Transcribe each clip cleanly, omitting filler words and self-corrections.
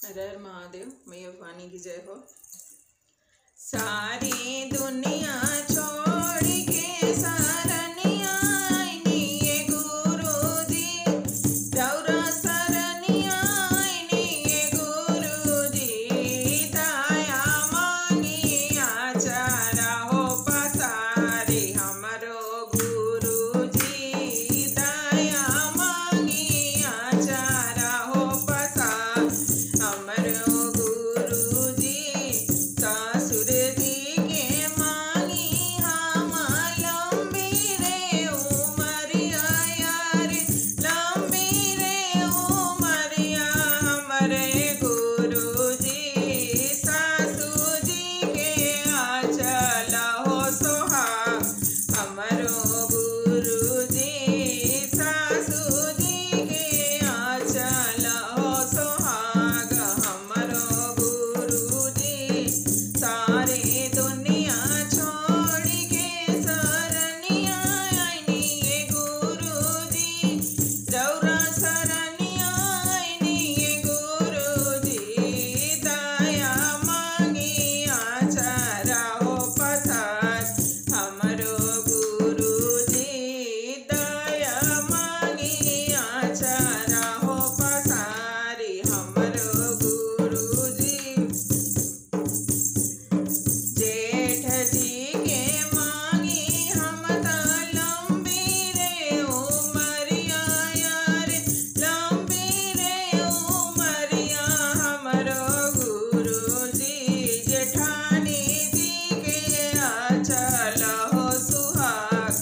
हर हर महादेव। मैया वाणी की जय हो। सारी दुनिया छोड़ के सरनिया आईनी ये गुरुजी, दौरा सरनिया आईनी ये गुरुजी, दया मांगी आचारा हो पसारे हमरो गुरुजी, दया मांगी आचारा हो पसार हमरो गुरुजी, ससुर जी के मांगी हम लंबी रे उमरिया यार, लंबी रे उमरिया हमरे गुरुजी, सासू जी के आंचल हो सोहाग हमरो गुरुजी, सासू जी के आंचल हो सोहाग हमरो गुरुजी, सारे दुनिया छोड़ के सरनिया आईनी ये गुरुजी, दौरा सरनिया आईनी ये गुरुजी, दया मांगी आचारा हो पसार हमरो गुरुजी, दया मांगी आचारा हो पसारी हमरो गुरुजी, जेठ जी के मांगी हम लंबी रे उमरिया यार, लंबी रे उमरिया हमरो गुरुजी, जेठानी जी के आंचल हो सुहाग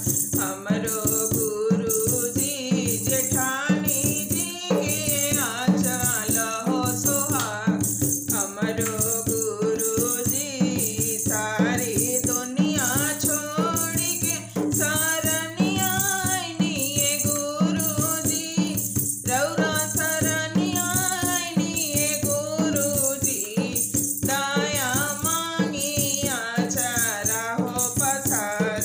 हमरो गुरुजी, जेठानी जी के आंचल हो सुहाग हमरो गुरुजी, सारी दुनिया छोड़ के सरनिया आईनी ये गुरुजी, दौरा सरनिया आईनी ये गुरुजी, दया मांगी आचारा हो पसार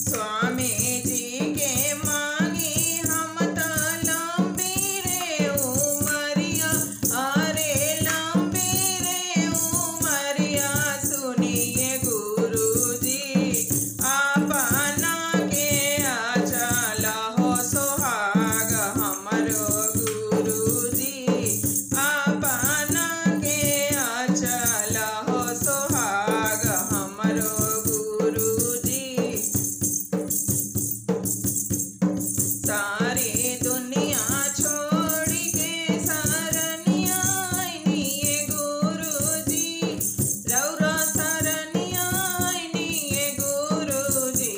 स्वामी जी के मांगी हम लंबी रे उमरिया, अरे लंबी रे उमरिया, सुनिए गुरुजी अपना के आंचल हो सोहाग हमरो गुरुजी, अपना के आंचल हो सोहाग हमरो गुरुजी, सारी दुनिया छोड़ के सरनिया आईनी ये गुरुजी, दौरा सरनिया आईनी ये गुरुजी,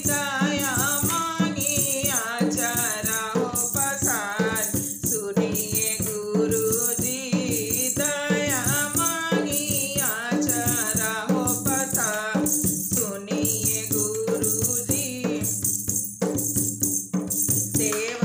दया मांगी आचारा हो पसार सुनिए गुरुजी, दया मांगी आचारा हो पसार सुनिए गुरुजी, देव